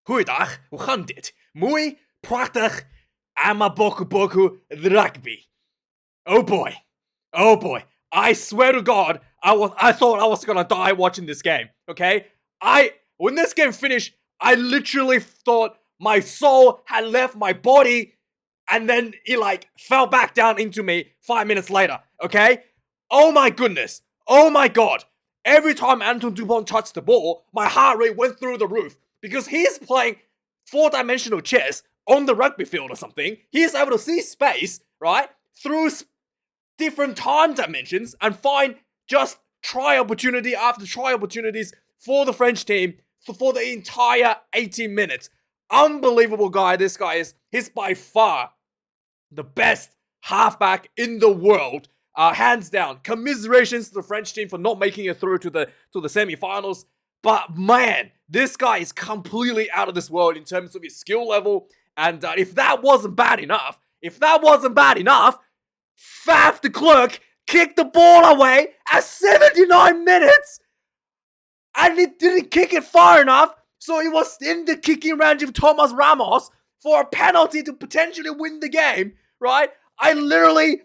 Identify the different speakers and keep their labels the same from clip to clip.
Speaker 1: Goeiedag, hoe gaat dit? Mooi, prachtig, ama boku boku rugby. Oh boy. Oh boy. I swear to God, I thought I was gonna die watching this game. Okay? When this game finished, I literally thought my soul had left my body and then it fell back down into me 5 minutes later. Okay? Oh my goodness. Oh my God. Every time Anton Dupont touched the ball, my heart rate went through the roof because he's playing 4-dimensional chess on the rugby field or something. He's able to see space, right, through different time dimensions and find just try opportunity after try opportunities for the French team for the entire 80 minutes. Unbelievable guy this guy is. He's by far the best halfback in the world. Hands down. Commiserations to the French team for not making it through to the semi-finals. But man, this guy is completely out of this world in terms of his skill level. And if that wasn't bad enough, Faf de Klerk kicked the ball away at 79 minutes. And he didn't kick it far enough, so he was in the kicking range of Thomas Ramos for a penalty to potentially win the game, right? I literally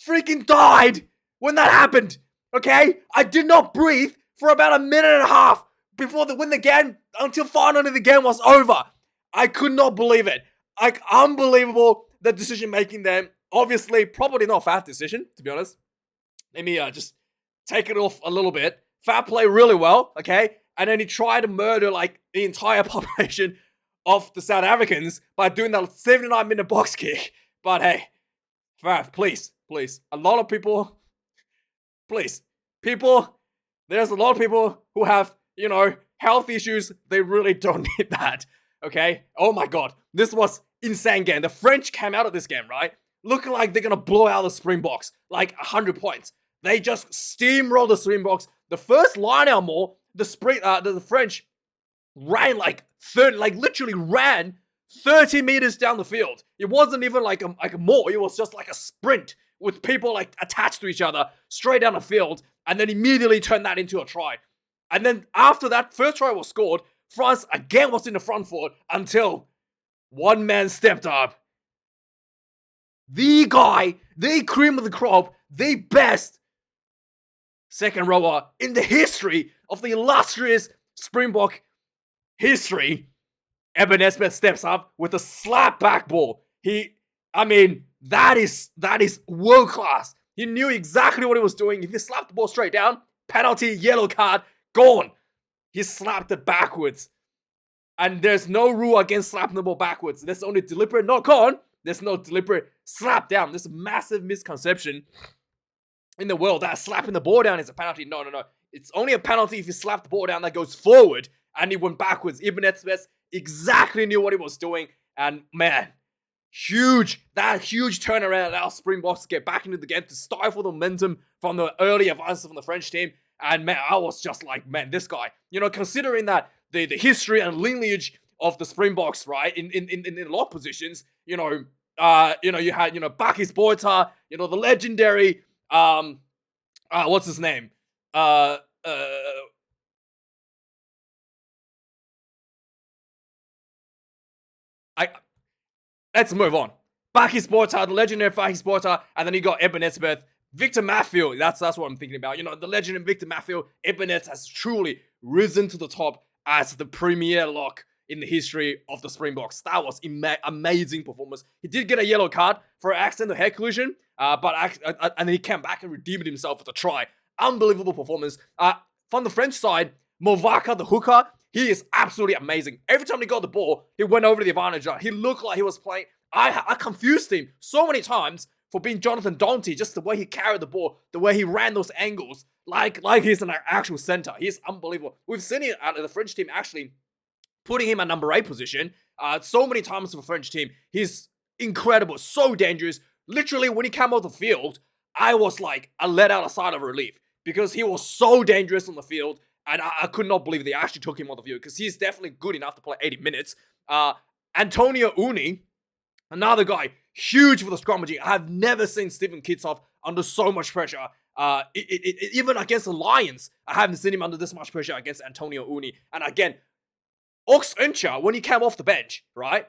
Speaker 1: freaking died when that happened, okay? I did not breathe for about a minute and a half before when the game, until finally the game was over. I could not believe it. Unbelievable, the decision making there. Obviously, probably not a Faf decision, to be honest. Let me just take it off a little bit. Faf played really well, okay? And then he tried to murder, the entire population of the South Africans by doing that 79-minute box kick. But hey, Faf, please. A lot of people, there's a lot of people who have, health issues. They really don't need that, okay? Oh my God, this was insane game. The French came out of this game, right? Looking like they're gonna blow out the Springboks, 100 points. They just steamrolled the Springboks. The first line out more, the French ran literally ran 30 meters down the field. It wasn't even like a more. It was just like a sprint with people attached to each other straight down the field, and then immediately turned that into a try. And then after that first try was scored, France again was in the front foot until one man stepped up. The guy, the cream of the crop, the best second rower in the history of the illustrious Springbok history, Eben Nesbitt steps up with a slap back ball. That is world class. He knew exactly what he was doing. If he slapped the ball straight down, penalty, yellow card, gone. He slapped it backwards. And there's no rule against slapping the ball backwards. There's only deliberate knock on. There's no deliberate slap down. There's a massive misconception in the world that slapping the ball down is a penalty. No. It's only a penalty if you slap the ball down that goes forward and he went backwards. Ibn Etzbeth exactly knew what he was doing. And man, that huge turnaround allowed Springboks to get back into the game to stifle the momentum from the early advances from the French team. And man, I was just like, man, this guy, considering that the history and lineage of the Springboks, right, in a lot of positions, you had, Bakis Boita, the legendary, what's his name? Let's move on. Bakis Boita, the legendary Bakis Boita, and then you got Eben Etzbeth, Victor Matfield. That's what I'm thinking about. The legendary Victor Matfield. Eben Etz has truly risen to the top as the premier lock in the history of the Springboks. That was amazing performance. He did get a yellow card for an accidental head collision, and he came back and redeemed himself with a try. Unbelievable performance. From the French side, Movaka, the hooker, he is absolutely amazing. Every time he got the ball, he went over to the advantage. He looked like he was playing. I confused him so many times for being Jonathan Danty, just the way he carried the ball, the way he ran those angles, like he's an actual center. He's unbelievable. We've seen it out of the French team actually putting him at number 8 position so many times for the French team. He's incredible, so dangerous. Literally, when he came off the field, I was like, I let out a sigh of relief because he was so dangerous on the field, and I could not believe they actually took him off the field because he's definitely good enough to play 80 minutes. Antonio Uni, another guy, huge for the scrummaging. I've never seen Stephen Kitsoff under so much pressure. Even against the Lions, I haven't seen him under this much pressure against Antonio Uni. And again, Ox Uncha, when he came off the bench, right?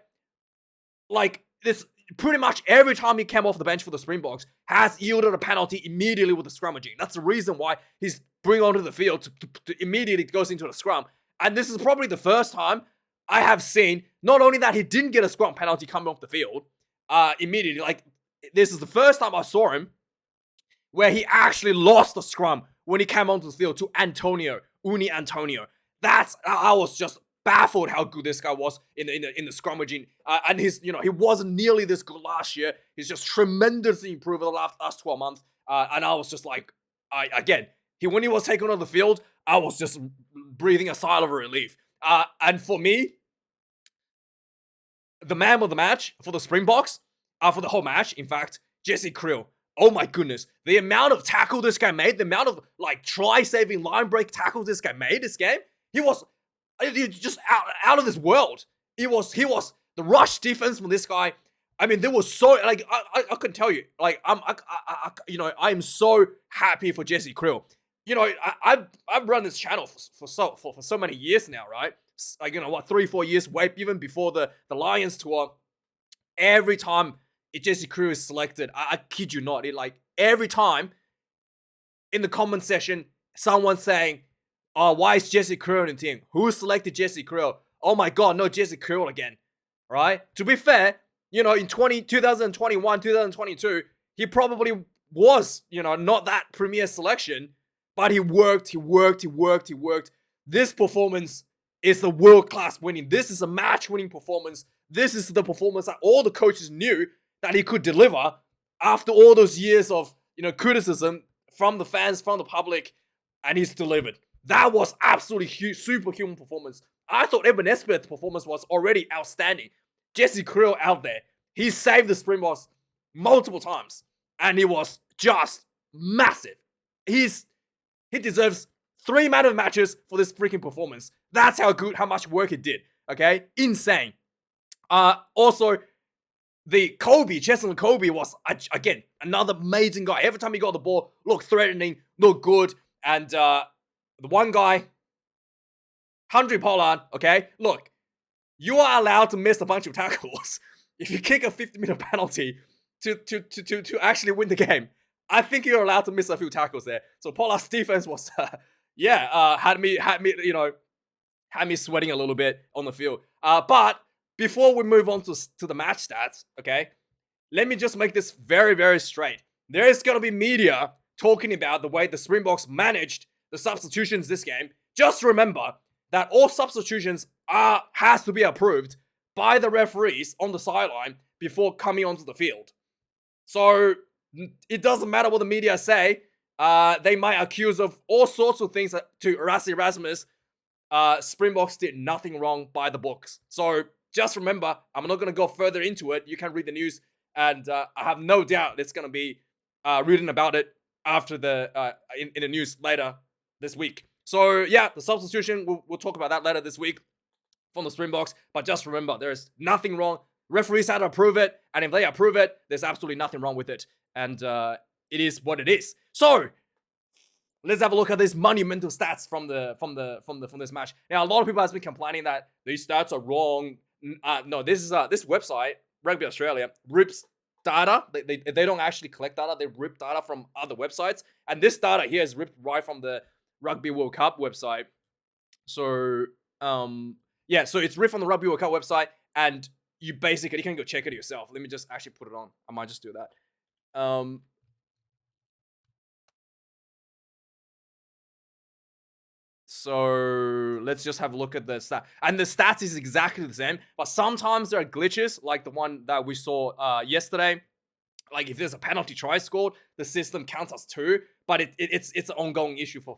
Speaker 1: Like, this pretty much every time he came off the bench for the Springboks has yielded a penalty immediately with the scrummaging. That's the reason why he's bring onto the field to immediately goes into the scrum. And this is probably the first time I have seen not only that he didn't get a scrum penalty coming off the field immediately, like this is the first time I saw him where he actually lost the scrum when he came onto the field to Uni Antonio. I was just baffled how good this guy was in the scrummaging, and he wasn't nearly this good last year. He's just tremendously improved over the last 12 months, and I was just like, when he was taken on the field, I was just breathing a sigh of relief. And for me, the man of the match for the Springboks, for the whole match, in fact, Jesse Kriel. Oh my goodness. The amount of tackle this guy made, the amount of try-saving line break tackles this guy made this game, he was just out of this world. He was the rush defense from this guy. I mean, there was so I can tell you, I'm so happy for Jesse Kriel. I've run this channel for so many years now, right? 3-4 years, way even before the Lions tour. Every time Jesse Kriel is selected, I kid you not, every time in the comment section, someone saying, "Oh, why is Jesse Kriel in the team? Who selected Jesse Kriel? Oh my god, no Jesse Kriel again." Right? To be fair, in 2021, 2022, he probably was, not that premier selection, but he worked. This performance is the world-class winning. This is a match-winning performance. This is the performance that all the coaches knew that he could deliver after all those years of, criticism from the fans, from the public, and he's delivered. That was absolutely huge, superhuman performance. I thought Eben Espett's performance was already outstanding. Jesse Kriel out there, he saved the Springboks multiple times, and he was just massive. He deserves 3 man of matches for this freaking performance. That's how much work he did. Okay, insane. Also, the Cheslin Kobe was, again, another amazing guy. Every time he got the ball, looked threatening, looked good. And the one guy, Handry Pollard, okay? Look, you are allowed to miss a bunch of tackles if you kick a 50-meter penalty to actually win the game. I think you're allowed to miss a few tackles there. So Pollard's defense was, had me sweating a little bit on the field. But before we move on to the match stats, okay, let me just make this very, very straight. There is going to be media talking about the way the Springboks managed the substitutions this game. Just remember that all substitutions has to be approved by the referees on the sideline before coming onto the field. So it doesn't matter what the media say. They might accuse of all sorts of things to Rassie Erasmus. Springboks did nothing wrong by the books. So just remember, I'm not going to go further into it. You can read the news, and I have no doubt it's going to be written about it after in the news later this week. So yeah, the substitution, we'll talk about that later this week from the Springboks. But just remember, there is nothing wrong. Referees had to approve it, and if they approve it, there's absolutely nothing wrong with it. And it is what it is. So let's have a look at these monumental stats from this match. Now, a lot of people have been complaining that these stats are wrong. No, this website, Rugby Australia, rips data. They don't actually collect data. They rip data from other websites, and this data here is ripped right from the Rugby World Cup website. So so it's ripped from the Rugby World Cup website, and you can go check it yourself. Let me just actually put it on. I might just do that. So let's just have a look at the stat. And the stats is exactly the same, but sometimes there are glitches, like the one that we saw yesterday. Like if there's a penalty try scored, the system counts as 2. But it's an ongoing issue for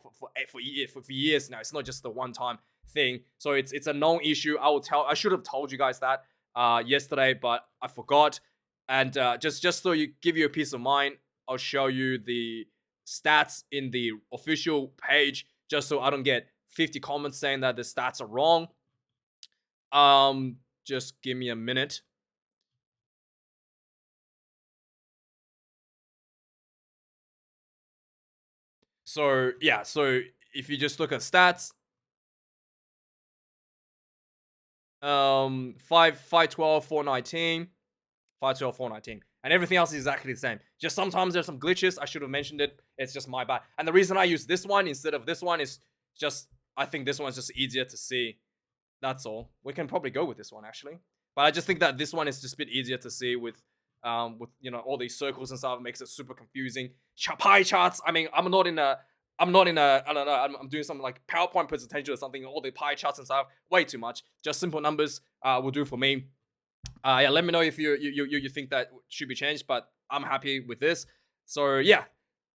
Speaker 1: years now. It's not just the one-time thing. So it's a known issue. I should have told you guys that yesterday, but I forgot. And just so give you a peace of mind, I'll show you the stats in the official page, just so I don't get 50 comments saying that the stats are wrong. Just give me a minute. So yeah, so if you just look at stats, 512, 419, 512, 419. And everything else is exactly the same. Just sometimes there's some glitches. I should have mentioned it. It's just my bad. And the reason I use this one instead of this one is just, I think this one's just easier to see. That's all. We can probably go with this one actually. But I just think that this one is just a bit easier to see with all these circles and stuff. It makes it super confusing. Pie charts. I mean, I'm not in a I don't know. I'm doing some like PowerPoint presentation or something. All the pie charts and stuff, way too much. Just simple numbers will do for me. Yeah, let me know if you think that should be changed, but I'm happy with this. So yeah.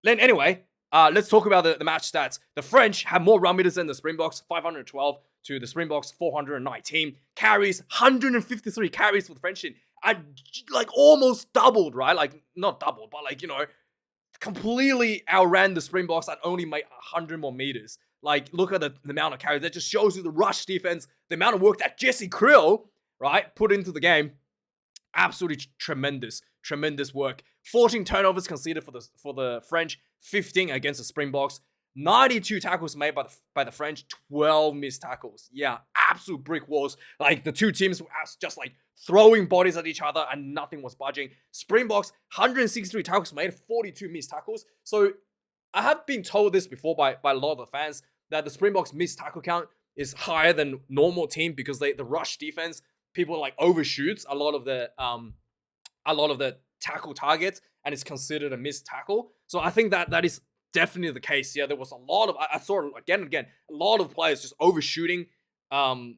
Speaker 1: Then anyway, let's talk about the match stats. The French have more run meters than the Springboks, 512 to the Springboks, 419. Carries, 153 carries for the French team. Like almost doubled, right? Like not doubled, but like completely outran the Springboks and only made 100 more meters. Like look at the amount of carries. That just shows you the rush defense, the amount of work that Jesse Krill, right, put into the game. Absolutely tremendous work. 14 turnovers conceded for the French, 15 against the Springboks. 92 tackles made by the French, 12 missed tackles. Yeah, absolute brick walls. Like the two teams were just like throwing bodies at each other and nothing was budging. Springboks, 163 tackles made, 42 missed tackles. So I have been told this before by a lot of the fans that the Springboks missed tackle count is higher than normal team because the rush defense, people like overshoots a lot of the tackle targets and it's considered a missed tackle. So I think that is definitely the case. Yeah, there was a lot of I saw it again and again, a lot of players just overshooting the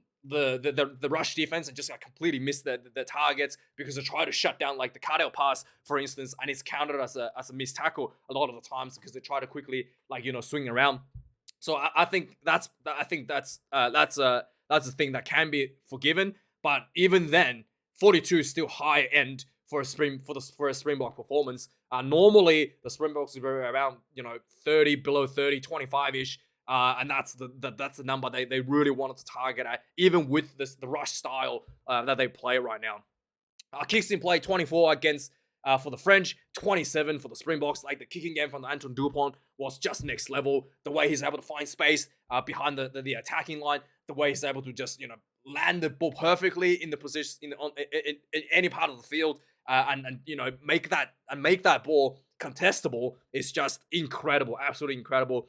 Speaker 1: rush defense and just like completely missed the targets because they try to shut down like the cutout pass, for instance, and it's counted as a missed tackle a lot of the times because they try to quickly swing around. So I think that's a thing that can be forgiven. But even then, 42 is still high end for a Springbok performance. Normally the Springboks are around 30, below 30, 25-ish. And that's the number they really wanted to target at, even with the rush style that they play right now. Kicks in play, 24 against for the French, 27 for the Springboks. Like the kicking game from the Anton Dupont was just next level. The way he's able to find space behind the attacking line, the way he's able to just land the ball perfectly in the position in any part of the field, and make that ball contestable is just incredible, absolutely incredible.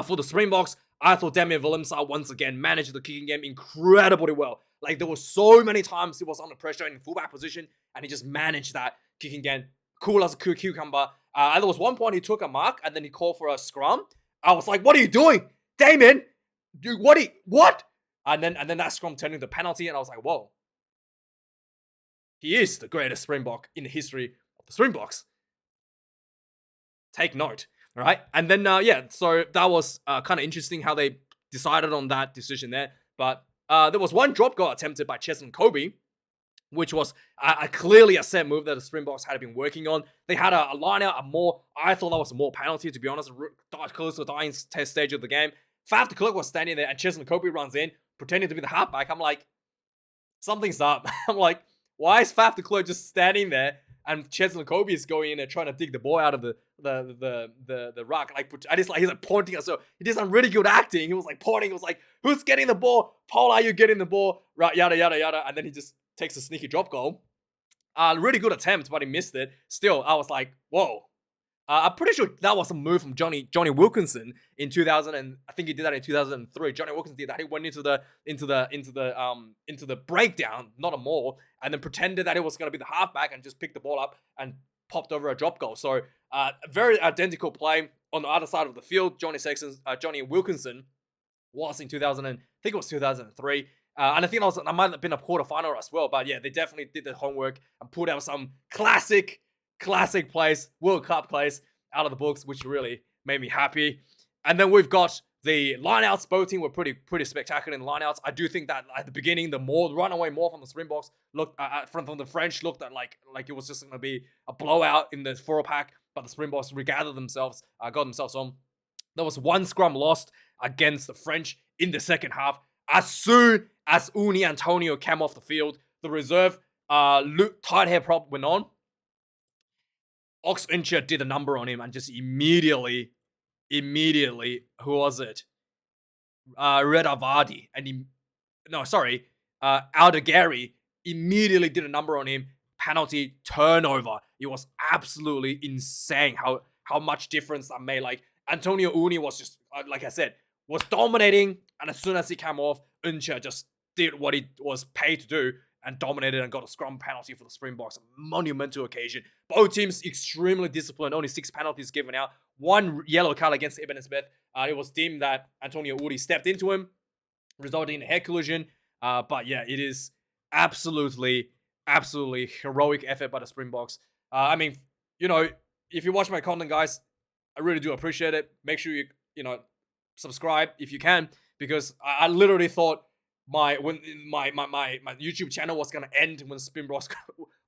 Speaker 1: For the Springboks, I thought Damian Willemse once again managed the kicking game incredibly well. Like there were so many times he was under pressure in fullback position, and he just managed that kicking game cool as a cucumber. And there was one point he took a mark, and then he called for a scrum. I was like, "What are you doing, Damien? What?" And then that scrum turned into a penalty, and I was like, "Whoa, he is the greatest Springbok in the history of the Springboks. Take note." All right. And then, so that was kind of interesting how they decided on that decision there. But there was one drop goal attempted by Cheslin Kobe, which was clearly a set move that the Springboks had been working on. They had a line out, I thought that was a more penalty, to be honest, close to the dying test stage of the game. Faf de Klerk was standing there and Cheslin Kobe runs in, pretending to be the halfback. I'm like, something's up. I'm like, why is Faf de Klerk just standing there? And Cheslin Kobe is going in and trying to dig the ball out of the ruck. Like, and he's like pointing us. So he did some really good acting. He was like pointing. He was like, "Who's getting the ball? Paul, are you getting the ball?" Right, yada yada yada. And then he just takes a sneaky drop goal. Really good attempt, but he missed it. Still, I was like, "Whoa." I'm pretty sure that was a move from Johnny Wilkinson in 2000, and I think he did that in 2003. Johnny Wilkinson did that. He went into the breakdown, not a maul, and then pretended that it was going to be the halfback and just picked the ball up and popped over a drop goal. So a very identical play on the other side of the field. Johnny Wilkinson was in 2000, I think it was 2003. And I think I might have been a quarterfinal as well. But yeah, they definitely did the homework and pulled out some classic plays, World Cup plays out of the books, which really made me happy. And then we've got the lineouts. Both teams were pretty spectacular in the lineouts. I do think that at the beginning, the runaway more from the Springboks looked from the French looked at like it was just going to be a blowout in the 4-pack, but the Springboks regathered themselves, got themselves on. There was one scrum lost against the French in the second half. As soon as Uni Antonio came off the field, the reserve tight hair prop went on. Ox Incher did a number on him and just immediately, who was it? Reda Vardy. Aldegari immediately did a number on him. Penalty, turnover. It was absolutely insane how much difference that made. Like, Antonio Uni was just, like I said, was dominating, and as soon as he came off, Uncha just did what he was paid to do and dominated and got a scrum penalty for the Springboks. A monumental occasion. Both teams extremely disciplined. Only 6 penalties given out. 1 yellow card against Ibn Smith. It was deemed that Antonio Uri stepped into him, resulting in a head collision. But yeah, it is absolutely heroic effort by the Springboks. I mean, if you watch my content, guys, I really do appreciate it. Make sure you subscribe if you can, because I literally thought my YouTube channel was gonna end when Springboks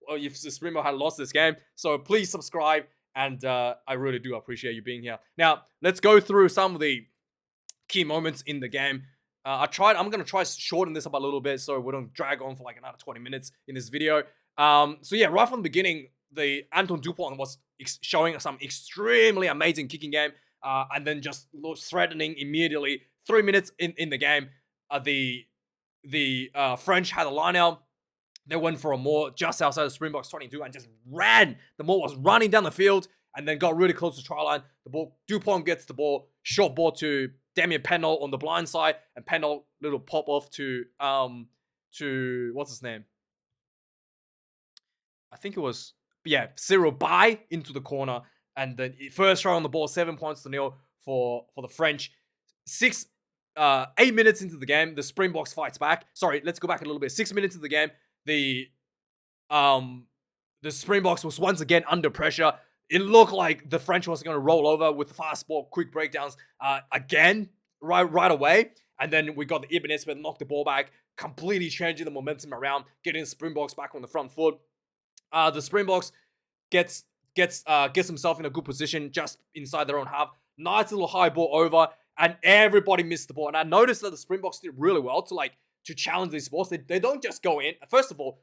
Speaker 1: if the Springbok had lost this game. So please subscribe, and I really do appreciate you being here. Now let's go through some of the key moments in the game. I'm gonna try to shorten this up a little bit so we don't drag on for like another 20 minutes in this video. So yeah, right from the beginning, the Anton Dupont was showing some extremely amazing kicking game, and then just threatening immediately. 3 minutes in the game, the French had a line out. They went for a maul just outside the Springboks 22 and just ran. The maul was running down the field and then got really close to try line. The ball, Dupont gets the ball, short ball to Damien Penol on the blind side, and Penol little pop off to what's his name? I think it was Cyril Bai into the corner, and then first try on the ball, 7 points to 0 for the French. 8 minutes into the game, the Springboks fights back. Sorry, let's go back a little bit. 6 minutes into the game, the Springboks was once again under pressure. It looked like the French was going to roll over with the fast ball, quick breakdowns again right away. And then we got the Ibn Smith knock the ball back, completely changing the momentum around, getting the Springboks back on the front foot. The Springboks gets himself in a good position just inside their own half. Nice little high ball over, and everybody missed the ball. And I noticed that the Springboks did really well to challenge these balls. They don't just go in. First of all,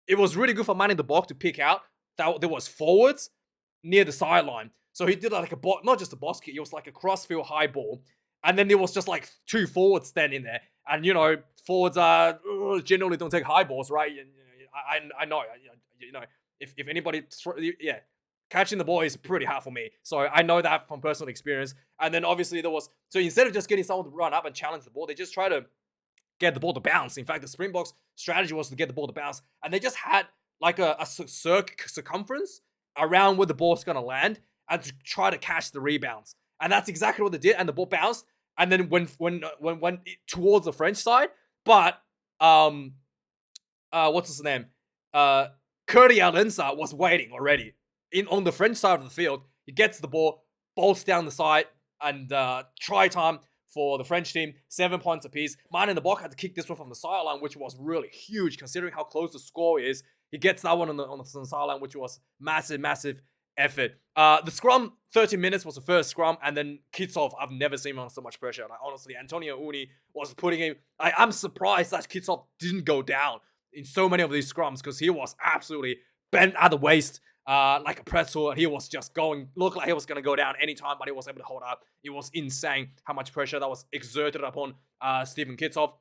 Speaker 1: it was really good for man in the box to pick out that there was forwards near the sideline. So he did like not just a box kick, it was like a crossfield high ball. And then there was just like 2 forwards standing there. And, forwards generally don't take high balls, right? I know, if anybody, catching the ball is pretty hard for me. So I know that from personal experience. And then obviously so instead of just getting someone to run up and challenge the ball, they just try to get the ball to bounce. In fact, the Springboks strategy was to get the ball to bounce. And they just had like a circumference around where the ball's going to land and to try to catch the rebounds. And that's exactly what they did. And the ball bounced. And then went towards the French side. But, what's his name? Curdy Alensa was waiting already on the French side of the field. He gets the ball, bolts down the side, and try time for the French team. 7 points apiece. Man in the box had to kick this one from the sideline, which was really huge considering how close the score is. He gets that one on the sideline, which was massive effort. The scrum, 30 minutes was the first scrum, and then Kitsov, I've never seen him under so much pressure. Like, honestly, Antonio Uni was putting him. I'm surprised that Kitsov didn't go down in so many of these scrums, because he was absolutely bent at the waist like a pretzel, and he was just looked like he was going to go down anytime, but he was able to hold up. It was insane how much pressure that was exerted upon Stephen Kitsov.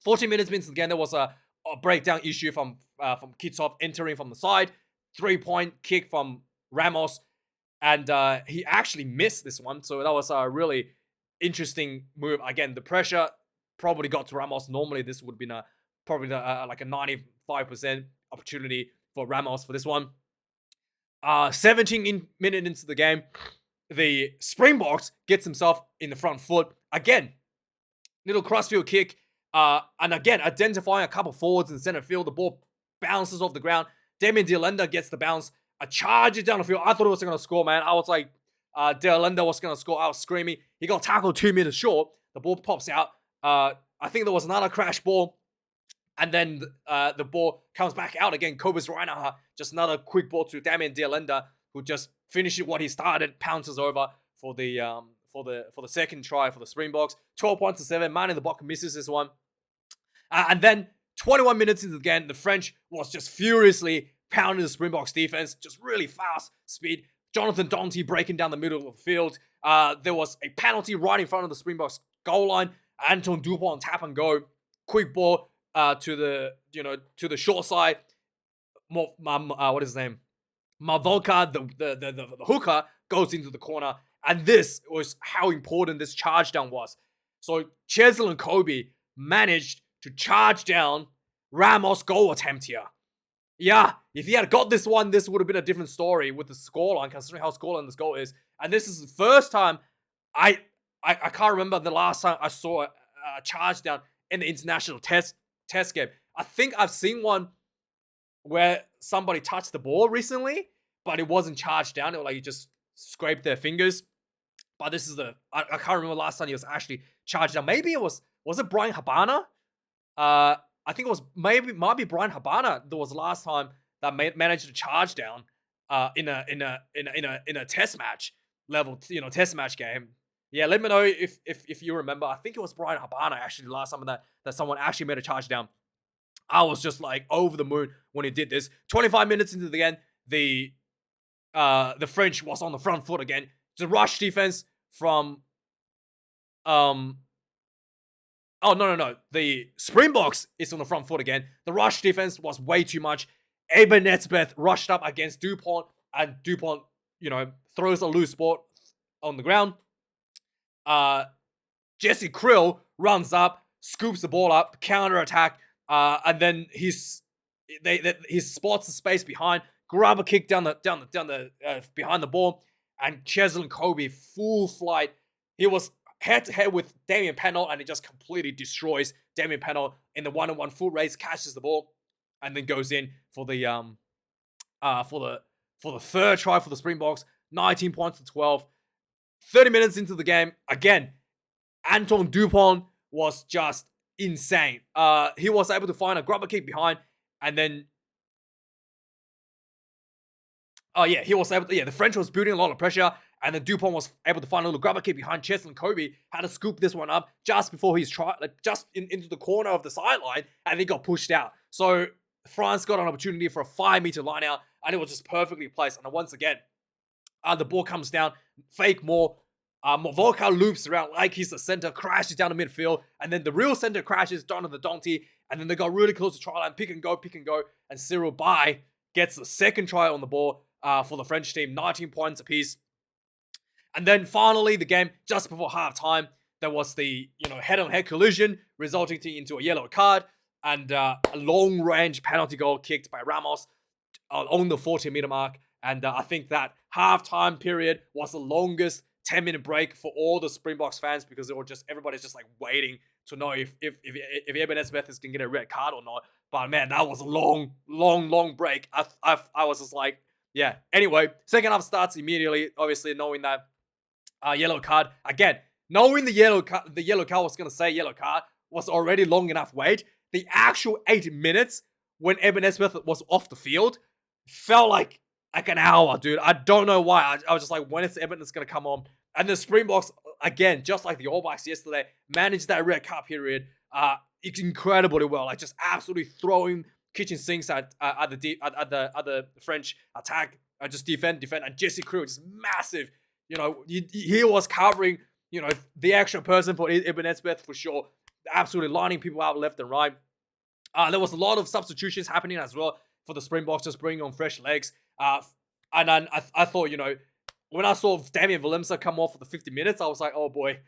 Speaker 1: 40 minutes into the game, there was a breakdown issue from Kitsov entering from the side. 3-point kick from Ramos, and he actually missed this one, so that was a really interesting move. Again, the pressure probably got to Ramos. Normally, this would have been probably like a 95% opportunity for Ramos for this one. 17 minutes into the game, the Springboks gets himself in the front foot. Again, little crossfield kick, and again, identifying a couple forwards in center field. The ball bounces off the ground. Damien De Allende gets the bounce. A charge down the field. I thought he was going to score, man. I was like, De Allende was going to score. I was screaming. He got tackled 2 meters short. The ball pops out. I think there was another crash ball. And then the ball comes back out again. Kobus Reinhardt, just another quick ball to Damien De Allende, who just finishes what he started, pounces over for the second try for the Springboks. 12 points to 7. Man in the box misses this one. And then 21 minutes into the game, the French was just furiously pounding the Springboks defense, just really fast speed. Jonathan Dante breaking down the middle of the field. There was a penalty right in front of the Springboks goal line. Anton Dupont tap and go. Quick ball. to the short side. What is his name? Wildkard, the hooker, goes into the corner, and this was how important this charge down was. So Cheslin and Kobe managed to charge down Ramos' goal attempt here. Yeah, if he had got this one, this would have been a different story with the scoreline, considering how scoreline this goal is. And this is the first time I can't remember the last time I saw a charge down in the international test game. I think I've seen one where somebody touched the ball recently, but it wasn't charged down. It was like you just scraped their fingers. But this is I can't remember the last time he was actually charged down. Maybe it was it Brian Habana? I think it was might be Brian Habana that was the last time that managed to charge down in a test match level, test match game. Yeah, let me know if you remember. I think it was Brian Habana actually the last time that someone actually made a charge down. I was just like over the moon when he did this. 25 minutes into the game, the French was on the front foot again. The rush defense from Oh, no. The Springboks is on the front foot again. The rush defense was way too much. Eben Nesbeth rushed up against Dupont, and Dupont, throws a loose ball on the ground. Jesse Krill runs up, scoops the ball up, counter attack, and then he spots the space behind, grab a kick down the behind the ball, and Cheslin Kobe full flight. He was head-to-head with Damien Penault, and he just completely destroys Damien Penault in the one-on-one full race, catches the ball, and then goes in for the third try for the Springboks. 19 points to 12. 30 minutes into the game, again, Anton Dupont was just insane. He was able to find a grubber kick behind, and then he was able to, the French was building a lot of pressure, and then Dupont was able to find a little grubber kick behind Cheslin Kobe, had to scoop this one up just before he's just into the corner of the sideline, and he got pushed out. So France got an opportunity for a 5-meter line out, and it was just perfectly placed. And once again, the ball comes down, fake more. Wildkard loops around like he's the center, crashes down the midfield, and then the real center crashes down to the Donty, and then they got really close to try line, pick and go, and Cyril Bay gets the second try on the ball for the French team, 19 points apiece. And then finally, the game, just before halftime, there was the head-on-head collision, resulting into a yellow card and a long-range penalty goal kicked by Ramos on the 40-meter mark. And I think that halftime period was the longest 10-minute break for all the Springboks fans, because everybody's just like waiting to know if Eben Nesbeth is gonna get a red card or not. But man, that was a long break. I was just like, yeah. Anyway, second half starts immediately, obviously knowing that yellow card. Again, knowing the yellow card was going to say yellow card was already long enough wait. The actual 8 minutes when Eben Nesbeth was off the field felt like an hour, dude. I don't know why. I was just like, when is Eben going to come on? And the Springboks, again, just like the All Blacks yesterday, managed that red card period incredibly well. Like just absolutely throwing kitchen sinks at the French attack. Just defend. And Jesse Krill, just massive. He was covering, the extra person for Eben Nesbeth for sure. Absolutely lining people out left and right. There was a lot of substitutions happening as well for the Springboks, just bringing on fresh legs. And then I thought, when I saw Damien Willemse come off for the 50 minutes, I was like, oh boy,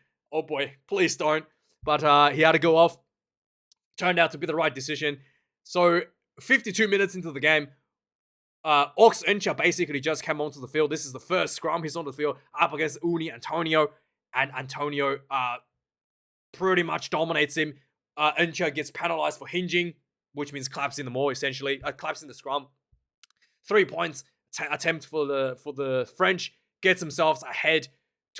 Speaker 1: please don't. But he had to go off. Turned out to be the right decision. So 52 minutes into the game, Ox Encha basically just came onto the field. This is the first scrum he's on the field up against Uni Antonio, and Antonio pretty much dominates him. Encha gets penalized for hinging, which means collapsing the maul, essentially. Collapsing the scrum. 3 points attempt for the French. Gets themselves ahead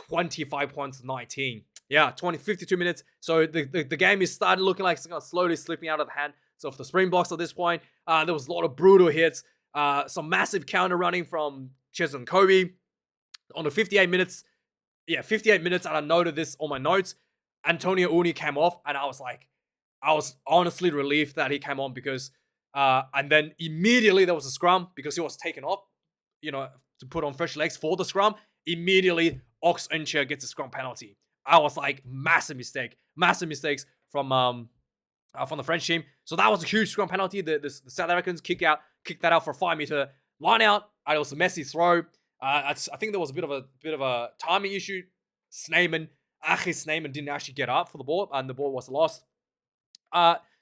Speaker 1: 25 points to 19. Yeah, 52 minutes. So the game is starting looking like it's slowly slipping out of the hand. So for the Springboks at this point, there was a lot of brutal hits. Some massive counter running from Cheslin Kobe on the 58 minutes. Yeah, 58 minutes, and I noted this on my notes. Antonio Uni came off, and I was honestly relieved that he came on, because and then immediately there was a scrum because he was taken off, to put on fresh legs for the scrum. Immediately, Ox Encha gets a scrum penalty. I was like, massive mistakes from from the French team. So that was a huge scrum penalty. The South Africans kicked that out for a 5-meter line out. And it was a messy throw. I think there was a bit of a timing issue. Achis Snyman didn't actually get up for the ball, and the ball was lost.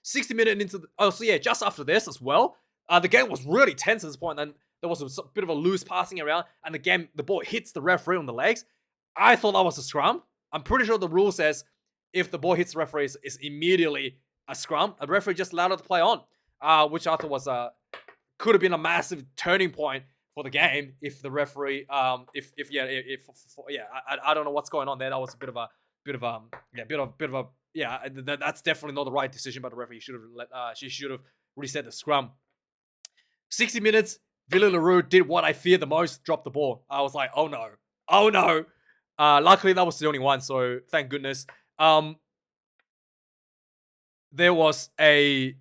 Speaker 1: 60 minutes into just after this as well, the game was really tense at this point. And then there was a bit of a loose passing around, and the ball hits the referee on the legs. I thought that was a scrum. I'm pretty sure the rule says if the ball hits the referee, it's immediately a scrum. A referee just allowed it to play on, which I thought was could have been a massive turning point for the game if the referee, I don't know what's going on there. That was a that's definitely not the right decision by the referee. She should have reset the scrum. 60 minutes, Villiers Leroux did what I feared the most, dropped the ball. I was like, oh no. Luckily that was the only one, so thank goodness. There was a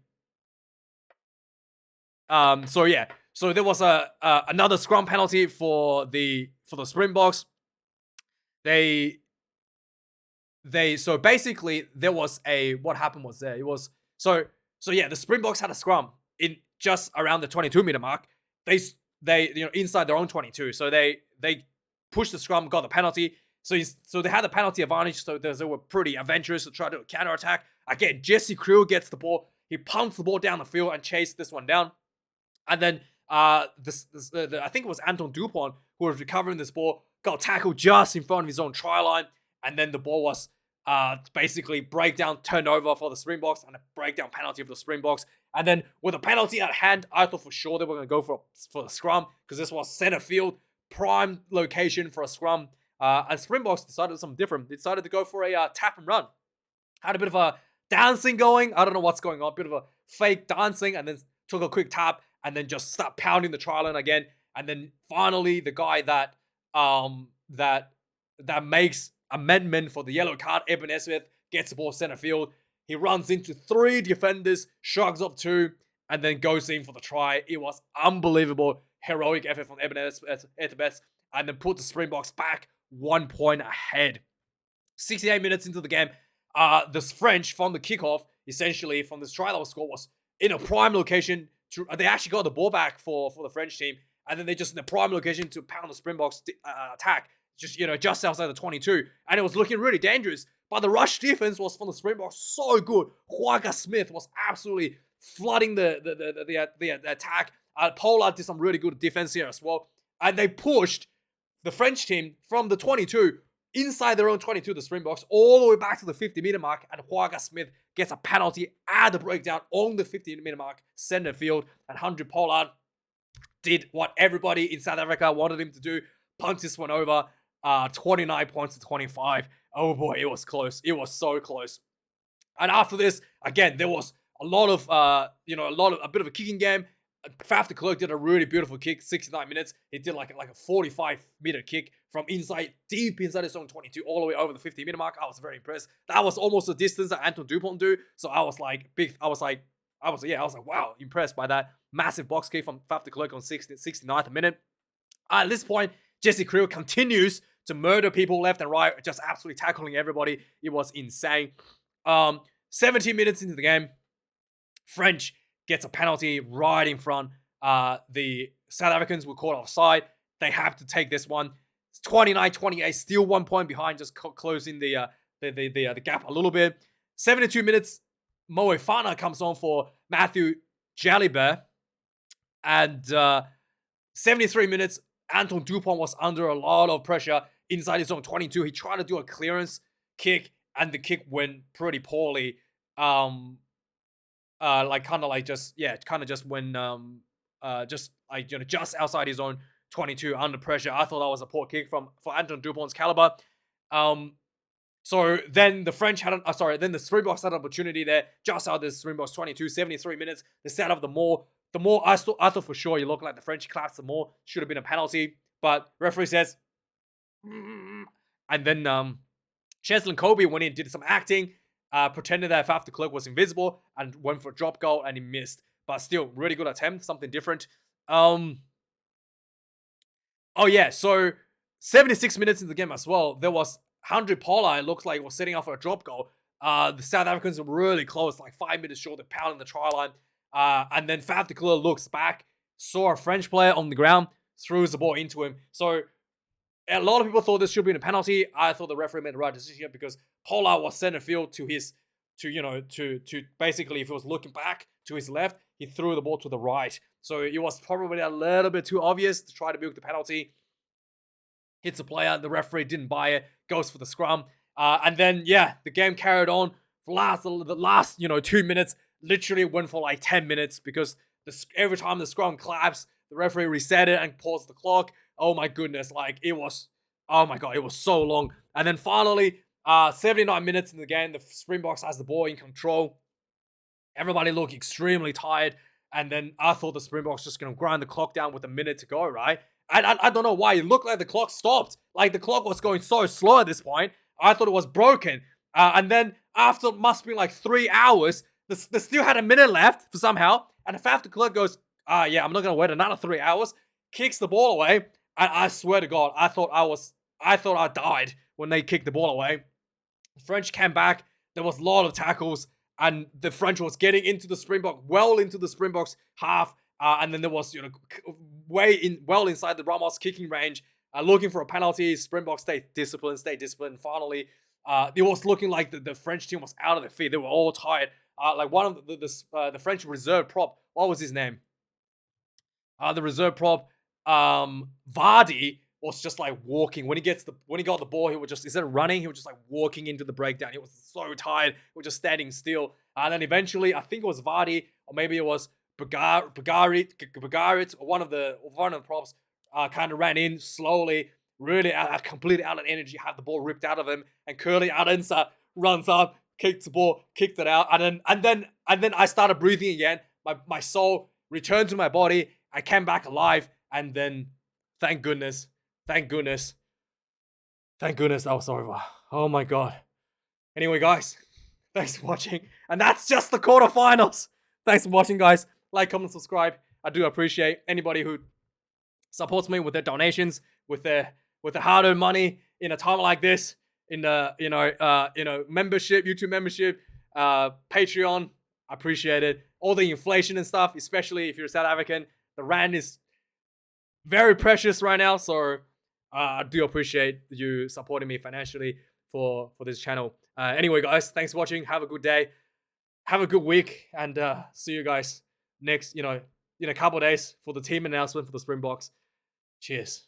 Speaker 1: so there was another scrum penalty for the Springboks. So basically there was what happened was there. It was the Springboks had a scrum in just around the 22-meter mark. They inside their own 22. So they pushed the scrum, got the penalty. So they had the penalty advantage. So they were pretty adventurous to try to counter-attack. Again, Jesse Kriel gets the ball. He punts the ball down the field and chased this one down. And then I think it was Anton Dupont who was recovering this ball, got tackled just in front of his own try line. And then the ball was basically breakdown turnover for the Springboks and a breakdown penalty for the Springboks. And then with a penalty at hand, I thought for sure they were going to go for the scrum because this was center field, prime location for a scrum. And Springboks decided something different. They decided to go for a tap and run. Had a bit of a dancing going. I don't know what's going on. A bit of a fake dancing, and then took a quick tap and then just start pounding the try line again. And then finally, the guy that makes amendment for the yellow card, Eben Esmith, gets the ball center field. He runs into 3 defenders, shrugs up 2, and then goes in for the try. It was unbelievable, heroic effort from Eben Esmith, and then put the Springboks back 1 point ahead. 68 minutes into the game, the French from the kickoff, essentially from this try that was scored, was in a prime location. They actually got the ball back for the French team, and then they just in the prime location to pound the Springboks attack, just outside the 22, and it was looking really dangerous. But the rush defense was from the Springboks so good. Wildkard Smith was absolutely flooding the attack. Pollard did some really good defense here as well, and they pushed the French team from the 22 inside their own 22, the Springboks, all the way back to the 50-meter mark, and Wildkard Smith gets a penalty at the breakdown on the 50-meter mark, center field, and Handré Pollard did what everybody in South Africa wanted him to do, punch this one over, 29 points to 25. Oh boy, it was close. It was so close. And after this, again, there was a bit of a kicking game. Faf de Klerk did a really beautiful kick, 69 minutes. He did like a 45-meter kick from deep inside his own 22, all the way over the 50-meter mark. I was very impressed. That was almost the distance that Anton Dupont do. So I was like, wow, impressed by that massive box kick from Faf de Klerk on 69th minute. At this point, Jesse Kriel continues to murder people left and right, just absolutely tackling everybody. It was insane. 17 minutes into the game, French gets a penalty right in front. The South Africans were caught offside. They have to take this one. It's 29-28, still 1 point behind, just closing the gap a little bit. 72 minutes, Moefana comes on for Matthew Jalibert. And 73 minutes, Anton Dupont was under a lot of pressure inside his own 22. He tried to do a clearance kick, and the kick went pretty poorly. Just outside his own 22 under pressure. I thought that was a poor kick for Anton Dupont's caliber. So then the Springboks had an opportunity there, just out the Springboks 22, 73 minutes. They set up the more. I thought for sure it looked like the French collapsed the more. Should have been a penalty, but referee says, and then Cheslin Kobe went in, did some acting, pretended that Faf de Klerk was invisible and went for a drop goal, and he missed. But still, really good attempt, something different. So 76 minutes in the game as well, there was Handré Pollard, looked like he was setting up for a drop goal. The South Africans were really close, like 5 minutes short of pounding the try line. And then Faf de Klerk looks back, saw a French player on the ground, throws the ball into him. So a lot of people thought this should be a penalty. I thought the referee made the right decision here because Pollard was center field to basically, if he was looking back to his left, he threw the ball to the right. So it was probably a little bit too obvious to try to milk the penalty. Hits a player, the referee didn't buy it, goes for the scrum. And then, yeah, the game carried on. The last 2 minutes literally went for like 10 minutes because every time the scrum claps, the referee reset it and paused the clock. Oh my goodness, oh my God, it was so long. And then finally, 79 minutes in the game, the Springboks has the ball in control. Everybody looked extremely tired. And then I thought the Springboks just going to grind the clock down with a minute to go, right? I don't know why. It looked like the clock stopped. Like the clock was going so slow at this point. I thought it was broken. And then after must be like 3 hours, they still had a minute left for somehow. And Faf de Klerk goes, yeah, I'm not going to wait another 3 hours. Kicks the ball away. And I swear to God, I thought I died when they kicked the ball away. The French came back. There was a lot of tackles. And the French was getting into the Springbok, well into the Springboks half. And then there was, well inside the Ramos kicking range, looking for a penalty. Springboks stayed disciplined. Finally, it was looking like the French team was out of their feet. They were all tired. Like one of the French reserve prop, what was his name? The reserve prop, Vardy, was just like walking. When he got the ball, he would just, instead of running, he was just like walking into the breakdown. He was so tired. He was just standing still. And then eventually, I think it was Vardy, or maybe it was Bagarit, or one of the props, kind of ran in slowly, really completely out of energy, had the ball ripped out of him, and Curly Adensa runs up, kicked the ball, kicked it out, and then I started breathing again. My soul returned to my body. I came back alive, and then thank goodness that was over. Oh my God. Anyway, guys, thanks for watching, and that's just the quarterfinals. Thanks for watching, guys. Like, comment, subscribe. I do appreciate anybody who supports me with their donations, with their hard-earned money in a time like this, in the membership, YouTube membership, Patreon. I appreciate it. All the inflation and stuff, especially if you're a South African, the rand is very precious right now. So I do appreciate you supporting me financially for this channel. Anyway, guys, thanks for watching. Have a good day. Have a good week, and see you guys next, in a couple of days for the team announcement for the Springboks. Cheers.